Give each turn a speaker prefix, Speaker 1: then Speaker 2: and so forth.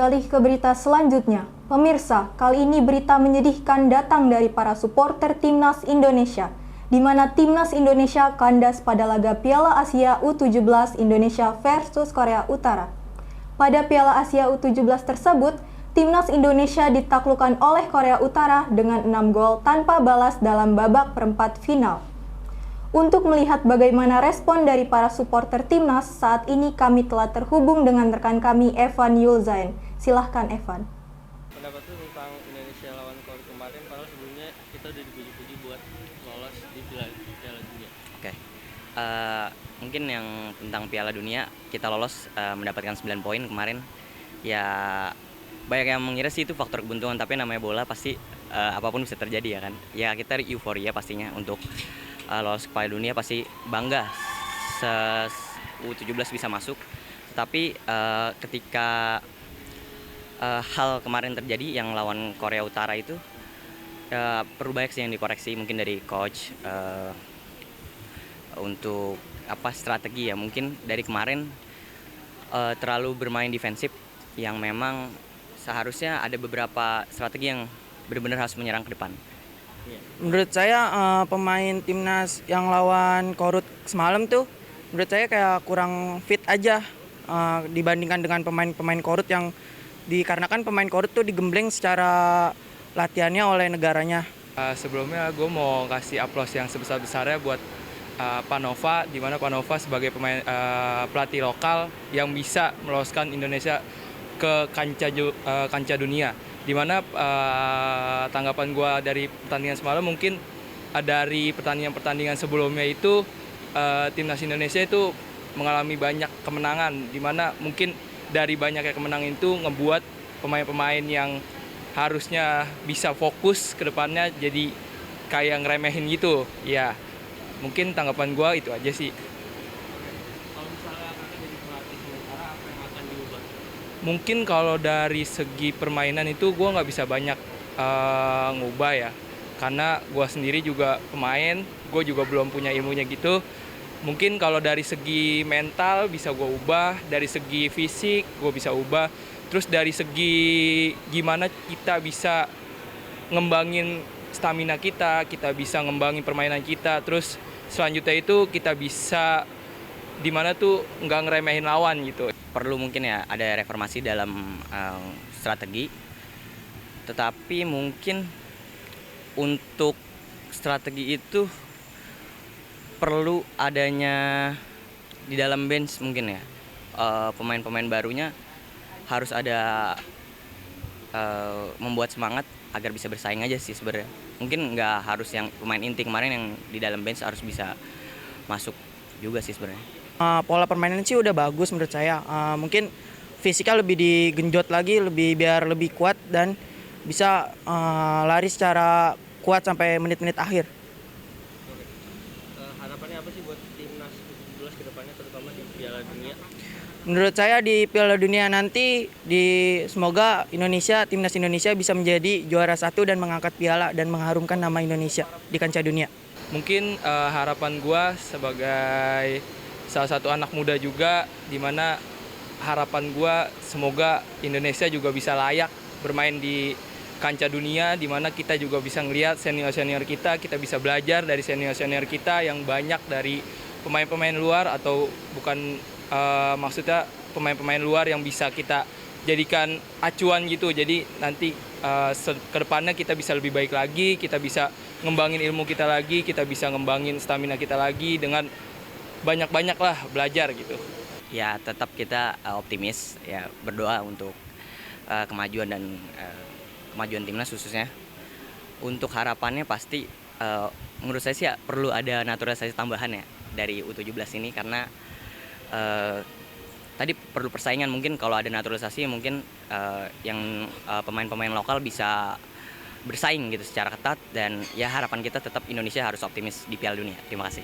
Speaker 1: Beralih ke berita selanjutnya. Pemirsa, kali ini berita menyedihkan datang dari para supporter Timnas Indonesia, di mana Timnas Indonesia kandas pada laga Piala Asia U17 Indonesia versus Korea Utara. Pada Piala Asia U17 tersebut, Timnas Indonesia ditaklukkan oleh Korea Utara dengan 6 gol tanpa balas dalam babak perempat final. Untuk melihat bagaimana respon dari para supporter Timnas, saat ini kami telah terhubung dengan rekan kami Evan Yulzain. Silahkan Evan.
Speaker 2: Pendapat lu tentang Indonesia lawan Korea kemarin, padahal sebelumnya kita udah dipuji-puji buat lolos di Piala Dunia.
Speaker 3: Oke. Mungkin yang tentang Piala Dunia, kita lolos mendapatkan 9 poin kemarin. Ya banyak yang mengira sih itu faktor keberuntungan, tapi namanya bola pasti apapun bisa terjadi ya kan. Ya kita euforia pastinya untuk lolos ke Piala Dunia, pasti bangga U17 bisa masuk. Tetapi ketika hal kemarin terjadi yang lawan Korea Utara itu perlu banyak sih yang dikoreksi, mungkin dari coach untuk strategi ya, mungkin dari kemarin terlalu bermain defensif yang memang seharusnya ada beberapa strategi yang benar-benar harus menyerang ke depan.
Speaker 4: Menurut saya pemain timnas yang lawan Korut semalam tuh menurut saya kayak kurang fit aja dibandingkan dengan pemain-pemain Korut yang dikarenakan pemain Korut tuh digembleng secara latihannya oleh negaranya.
Speaker 5: Sebelumnya gue mau kasih aplaus yang sebesar-besarnya buat Panova, di mana Panova sebagai pemain pelatih lokal yang bisa meloloskan Indonesia ke kancah dunia. Di mana tanggapan gue dari pertandingan semalam, mungkin dari pertandingan sebelumnya itu timnas Indonesia itu mengalami banyak kemenangan, di mana mungkin dari banyaknya kemenangan itu ngebuat pemain-pemain yang harusnya bisa fokus ke depannya jadi kayak ngeremehin gitu. Ya, mungkin tanggapan gue itu aja sih.
Speaker 2: Kalau misalnya akan jadi pelatih sementara, apa yang akan diubah?
Speaker 5: Mungkin kalau dari segi permainan itu gue nggak bisa banyak ngubah ya, karena gue sendiri juga pemain, gue juga belum punya ilmunya gitu. Mungkin kalau dari segi mental bisa gue ubah, dari segi fisik gue bisa ubah, terus dari segi gimana kita bisa ngembangin stamina kita bisa ngembangin permainan kita, terus selanjutnya itu kita bisa dimana tuh nggak ngeremehin lawan gitu.
Speaker 3: Perlu mungkin ya ada reformasi dalam strategi, tetapi mungkin untuk strategi itu perlu adanya di dalam bench mungkin ya, pemain-pemain barunya harus ada membuat semangat agar bisa bersaing aja sih sebenarnya. Mungkin nggak harus yang pemain inti kemarin yang di dalam bench harus bisa masuk juga sih sebenarnya.
Speaker 4: Pola permainan sih udah bagus menurut saya. Mungkin fisiknya lebih digenjot lagi, biar lebih kuat dan bisa lari secara kuat sampai menit-menit akhir.
Speaker 2: Harapannya apa sih buat timnas U17 ke depannya, terutama di Piala Dunia?
Speaker 4: Menurut saya di Piala Dunia nanti semoga timnas Indonesia bisa menjadi juara 1 dan mengangkat piala dan mengharumkan nama Indonesia di kancah dunia.
Speaker 5: Mungkin harapan gue sebagai salah satu anak muda juga, dimana harapan gue semoga Indonesia juga bisa layak bermain di kancah dunia, dimana kita juga bisa ngelihat senior-senior kita bisa belajar dari senior-senior kita yang banyak dari pemain-pemain luar, atau bukan maksudnya pemain-pemain luar yang bisa kita jadikan acuan gitu. Jadi nanti ke depannya kita bisa lebih baik lagi, kita bisa ngembangin ilmu kita lagi, kita bisa ngembangin stamina kita lagi dengan banyak-banyak lah belajar gitu.
Speaker 3: Ya tetap kita optimis ya, berdoa untuk kemajuan dan kemajuan timnas khususnya. Untuk harapannya pasti menurut saya sih ya, perlu ada naturalisasi tambahan ya dari U17 ini, karena tadi perlu persaingan. Mungkin kalau ada naturalisasi mungkin yang pemain-pemain lokal bisa bersaing gitu secara ketat, dan ya harapan kita tetap Indonesia harus optimis di Piala Dunia. Terima kasih.